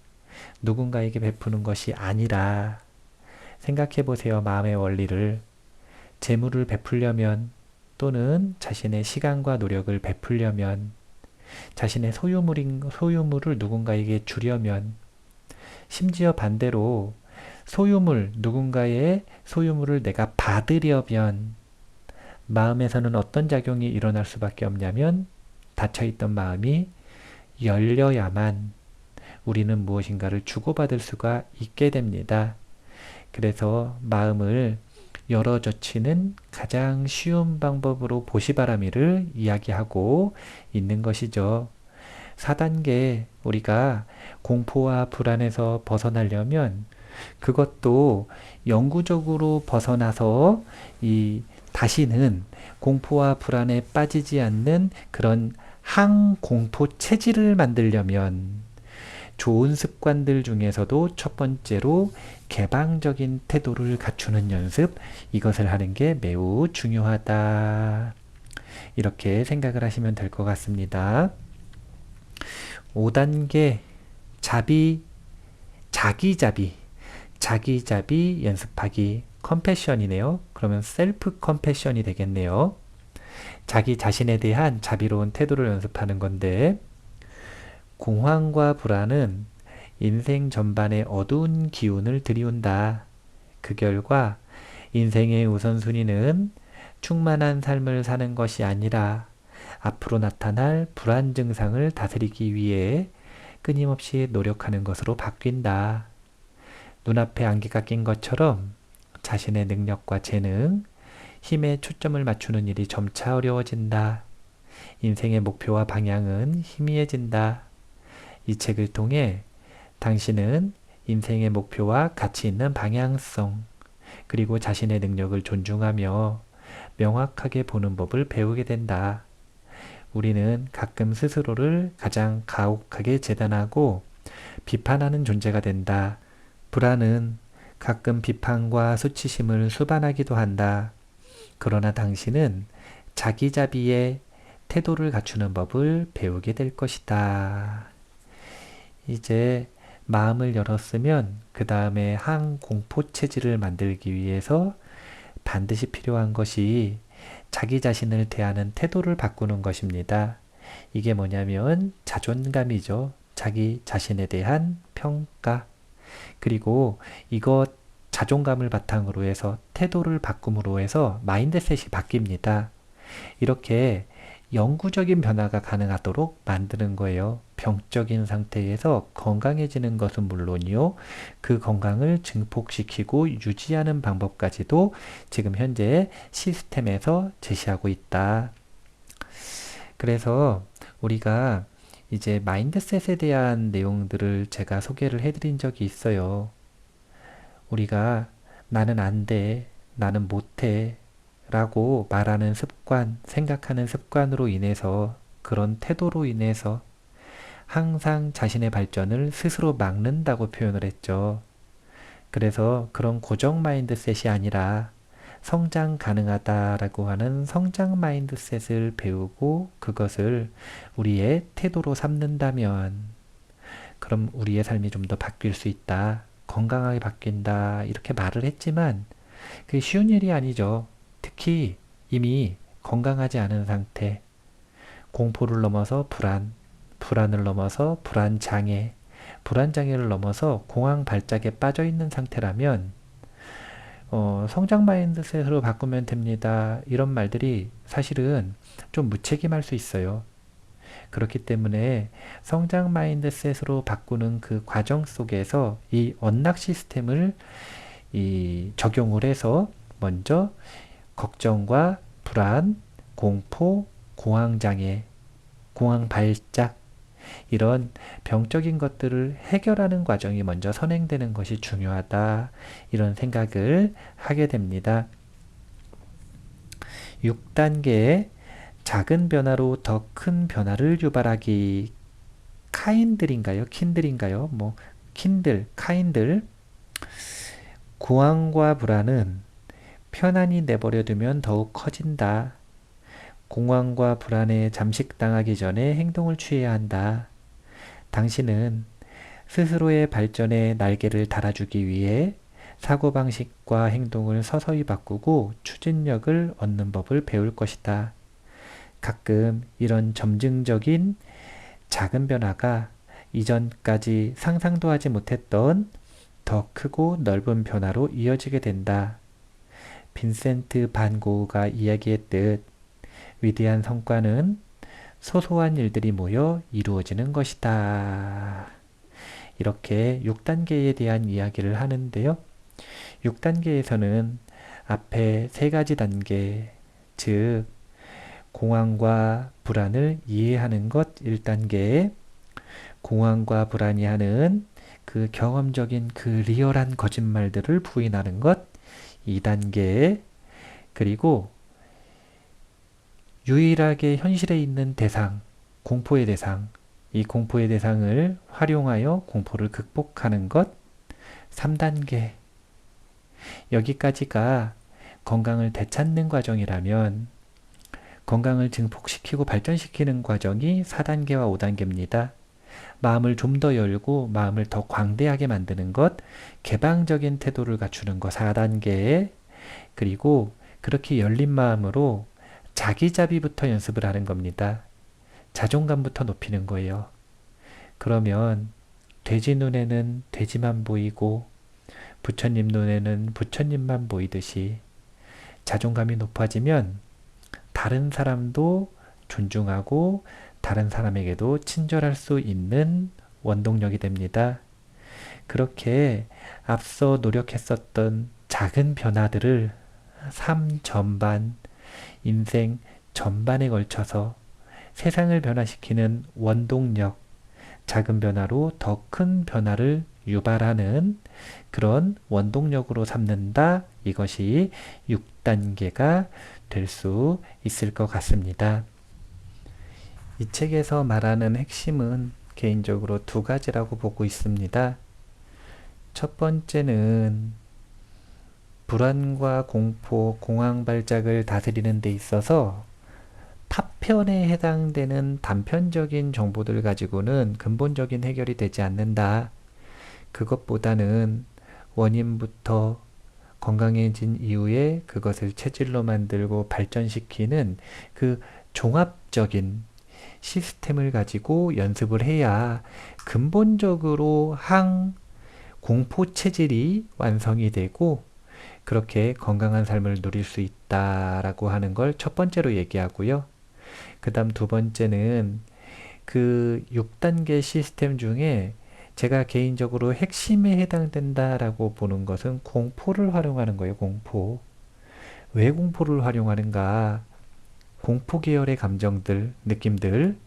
누군가에게 베푸는 것이 아니라 생각해 보세요. 마음의 원리를. 재물을 베풀려면 또는 자신의 시간과 노력을 베풀려면 자신의 소유물을 누군가에게 주려면 심지어 반대로 누군가의 소유물을 내가 받으려면 마음에서는 어떤 작용이 일어날 수밖에 없냐면 닫혀있던 마음이 열려야만 우리는 무엇인가를 주고받을 수가 있게 됩니다. 그래서 마음을 열어젖히는 가장 쉬운 방법으로 보시바라미를 이야기하고 있는 것이죠. 4단계 우리가 공포와 불안에서 벗어나려면 그것도 영구적으로 벗어나서 다시는 공포와 불안에 빠지지 않는 그런 항공포 체질을 만들려면 좋은 습관들 중에서도 첫 번째로 개방적인 태도를 갖추는 연습, 이것을 하는 게 매우 중요하다. 이렇게 생각을 하시면 될 것 같습니다. 5단계 자기자비 연습하기 컴패션이네요. 그러면 셀프 컴패션이 되겠네요. 자기 자신에 대한 자비로운 태도를 연습하는 건데 공황과 불안은 인생 전반에 어두운 기운을 들이운다. 그 결과 인생의 우선순위는 충만한 삶을 사는 것이 아니라 앞으로 나타날 불안 증상을 다스리기 위해 끊임없이 노력하는 것으로 바뀐다. 눈앞에 안개가 낀 것처럼 자신의 능력과 재능, 힘에 초점을 맞추는 일이 점차 어려워진다. 인생의 목표와 방향은 희미해진다. 이 책을 통해 당신은 인생의 목표와 가치 있는 방향성, 그리고 자신의 능력을 존중하며 명확하게 보는 법을 배우게 된다. 우리는 가끔 스스로를 가장 가혹하게 재단하고 비판하는 존재가 된다. 불안은 가끔 비판과 수치심을 수반하기도 한다. 그러나 당신은 자기자비의 태도를 갖추는 법을 배우게 될 것이다. 이제 마음을 열었으면 그 다음에 항공포 체질을 만들기 위해서 반드시 필요한 것이 자기 자신을 대하는 태도를 바꾸는 것입니다. 이게 뭐냐면 자존감이죠. 자기 자신에 대한 평가. 그리고 이것 자존감을 바탕으로 해서 태도를 바꿈으로 해서 마인드셋이 바뀝니다. 이렇게 영구적인 변화가 가능하도록 만드는 거예요. 병적인 상태에서 건강해지는 것은 물론이요. 그 건강을 증폭시키고 유지하는 방법까지도 지금 현재 시스템에서 제시하고 있다. 그래서 우리가 이제 마인드셋에 대한 내용들을 제가 소개를 해드린 적이 있어요. 우리가 나는 안 돼, 나는 못해 라고 말하는 습관, 생각하는 습관으로 인해서 그런 태도로 인해서 항상 자신의 발전을 스스로 막는다고 표현을 했죠. 그래서 그런 고정 마인드셋이 아니라 성장 가능하다라고 하는 성장 마인드셋을 배우고 그것을 우리의 태도로 삼는다면 그럼 우리의 삶이 좀 더 바뀔 수 있다. 건강하게 바뀐다. 이렇게 말을 했지만 그게 쉬운 일이 아니죠. 특히 이미 건강하지 않은 상태, 공포를 넘어서 불안, 불안을 넘어서 불안장애, 불안장애를 넘어서 공황 발작에 빠져 있는 상태라면 성장 마인드셋으로 바꾸면 됩니다. 이런 말들이 사실은 좀 무책임할 수 있어요. 그렇기 때문에 성장 마인드셋으로 바꾸는 그 과정 속에서 이 언락 시스템을 적용을 해서 먼저 걱정과 불안, 공포, 공황장애, 공황 발작 이런 병적인 것들을 해결하는 과정이 먼저 선행되는 것이 중요하다. 이런 생각을 하게 됩니다. 6단계 작은 변화로 더 큰 변화를 유발하기 카인들인가요? 킨들인가요? 카인들 공황과 불안은 편안히 내버려두면 더욱 커진다. 공황과 불안에 잠식당하기 전에 행동을 취해야 한다. 당신은 스스로의 발전에 날개를 달아주기 위해 사고방식과 행동을 서서히 바꾸고 추진력을 얻는 법을 배울 것이다. 가끔 이런 점증적인 작은 변화가 이전까지 상상도 하지 못했던 더 크고 넓은 변화로 이어지게 된다. 빈센트 반 고흐가 이야기했듯 위대한 성과는 소소한 일들이 모여 이루어지는 것이다. 이렇게 6단계에 대한 이야기를 하는데요. 6단계에서는 앞에 세 가지 단계, 즉 공황과 불안을 이해하는 것 1단계, 공황과 불안이 하는 그 경험적인 그 리얼한 거짓말들을 부인하는 것 2단계, 그리고 유일하게 현실에 있는 대상, 공포의 대상, 이 공포의 대상을 활용하여 공포를 극복하는 것 3단계. 여기까지가 건강을 되찾는 과정이라면 건강을 증폭시키고 발전시키는 과정이 4단계와 5단계입니다. 마음을 좀 더 열고 마음을 더 광대하게 만드는 것, 개방적인 태도를 갖추는 것 4단계, 그리고 그렇게 열린 마음으로 자기자비부터 연습을 하는 겁니다. 자존감부터 높이는 거예요. 그러면 돼지 눈에는 돼지만 보이고 부처님 눈에는 부처님만 보이듯이 자존감이 높아지면 다른 사람도 존중하고 다른 사람에게도 친절할 수 있는 원동력이 됩니다. 그렇게 앞서 노력했었던 작은 변화들을 삶 전반, 인생 전반에 걸쳐서 세상을 변화시키는 원동력, 작은 변화로 더 큰 변화를 유발하는 그런 원동력으로 삼는다. 이것이 6단계가 될 수 있을 것 같습니다. 이 책에서 말하는 핵심은 개인적으로 두 가지라고 보고 있습니다. 첫 번째는 불안과 공포, 공황 발작을 다스리는 데 있어서 파편에 해당되는 단편적인 정보들 가지고는 근본적인 해결이 되지 않는다. 그것보다는 원인부터 건강해진 이후에 그것을 체질로 만들고 발전시키는 그 종합적인 시스템을 가지고 연습을 해야 근본적으로 공포 체질이 완성이 되고 그렇게 건강한 삶을 누릴 수 있다라고 하는 걸 첫 번째로 얘기하고요. 그 다음 두 번째는 그 6단계 시스템 중에 제가 개인적으로 핵심에 해당된다라고 보는 것은 공포를 활용하는 거예요. 공포. 왜 공포를 활용하는가? 공포 계열의 감정들, 느낌들,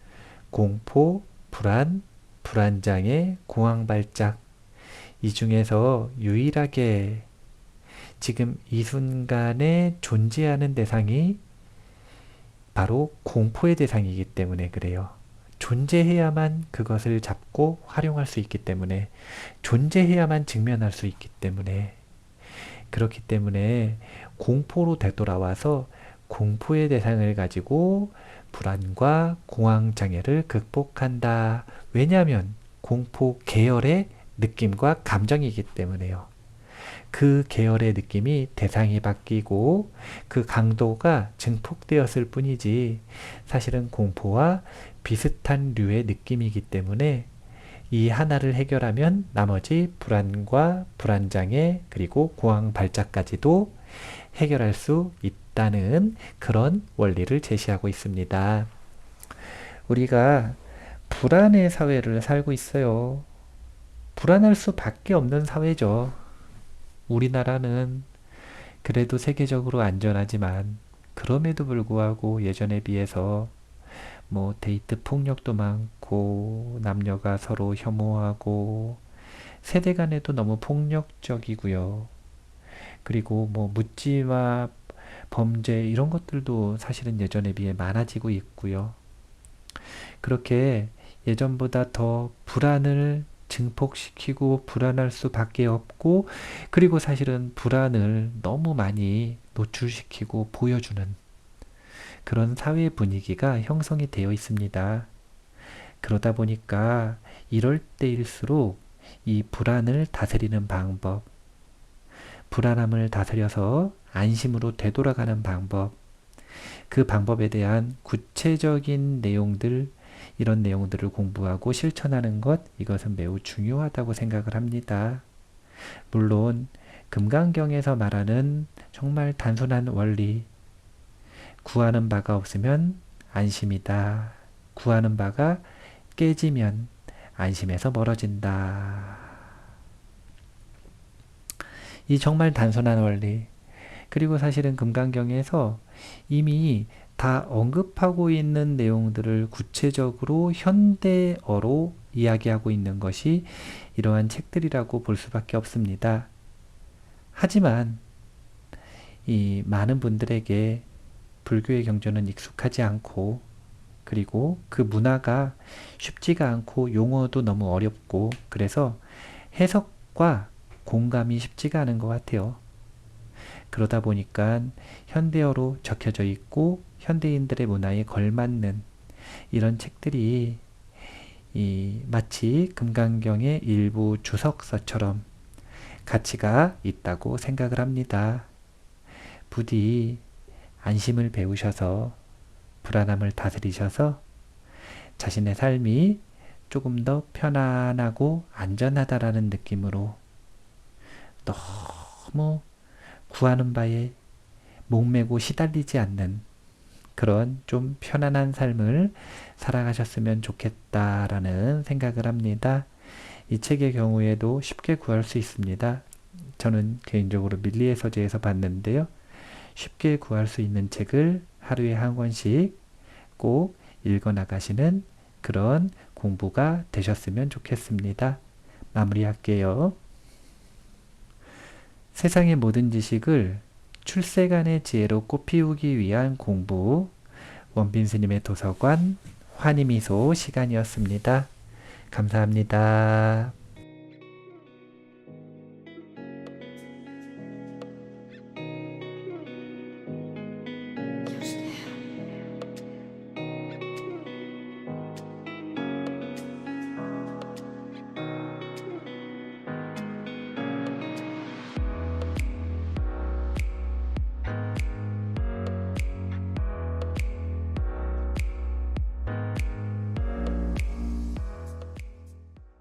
공포, 불안, 불안장애, 공황발작. 이 중에서 유일하게 지금 이 순간에 존재하는 대상이 바로 공포의 대상이기 때문에 그래요. 존재해야만 그것을 잡고 활용할 수 있기 때문에, 존재해야만 직면할 수 있기 때문에, 그렇기 때문에 공포로 되돌아와서 공포의 대상을 가지고 불안과 공황장애를 극복한다. 왜냐하면 공포 계열의 느낌과 감정이기 때문에요. 그 계열의 느낌이 대상이 바뀌고 그 강도가 증폭되었을 뿐이지 사실은 공포와 비슷한 류의 느낌이기 때문에 이 하나를 해결하면 나머지 불안과 불안장애 그리고 공황 발작까지도 해결할 수 있다는 그런 원리를 제시하고 있습니다. 우리가 불안의 사회를 살고 있어요. 불안할 수밖에 없는 사회죠. 우리나라는 그래도 세계적으로 안전하지만 그럼에도 불구하고 예전에 비해서 뭐 데이트 폭력도 많고 남녀가 서로 혐오하고 세대 간에도 너무 폭력적이고요. 그리고 뭐 묻지마 범죄 이런 것들도 사실은 예전에 비해 많아지고 있고요. 그렇게 예전보다 더 불안을 증폭시키고 불안할 수밖에 없고 그리고 사실은 불안을 너무 많이 노출시키고 보여주는 그런 사회 분위기가 형성이 되어 있습니다. 그러다 보니까 이럴 때일수록 이 불안을 다스리는 방법, 불안함을 다스려서 안심으로 되돌아가는 방법, 그 방법에 대한 구체적인 내용들, 이런 내용들을 공부하고 실천하는 것, 이것은 매우 중요하다고 생각을 합니다. 물론 금강경에서 말하는 정말 단순한 원리, 구하는 바가 없으면 안심이다. 구하는 바가 깨지면 안심에서 멀어진다. 이 정말 단순한 원리. 그리고 사실은 금강경에서 이미 다 언급하고 있는 내용들을 구체적으로 현대어로 이야기하고 있는 것이 이러한 책들이라고 볼 수밖에 없습니다. 하지만 이 많은 분들에게 불교의 경전은 익숙하지 않고, 그리고 그 문화가 쉽지가 않고 용어도 너무 어렵고, 그래서 해석과 공감이 쉽지가 않은 것 같아요. 그러다 보니까 현대어로 적혀져 있고 현대인들의 문화에 걸맞는 이런 책들이 마치 금강경의 일부 주석서처럼 가치가 있다고 생각을 합니다. 부디 안심을 배우셔서 불안함을 다스리셔서 자신의 삶이 조금 더 편안하고 안전하다라는 느낌으로 너무 구하는 바에 목매고 시달리지 않는 그런 좀 편안한 삶을 살아가셨으면 좋겠다라는 생각을 합니다. 이 책의 경우에도 쉽게 구할 수 있습니다. 저는 개인적으로 밀리의 서재에서 봤는데요. 쉽게 구할 수 있는 책을 하루에 한 권씩 꼭 읽어나가시는 그런 공부가 되셨으면 좋겠습니다. 마무리할게요. 세상의 모든 지식을 출세간의 지혜로 꽃피우기 위한 공부, 원빈 스님의 도서관 환희미소 시간이었습니다. 감사합니다.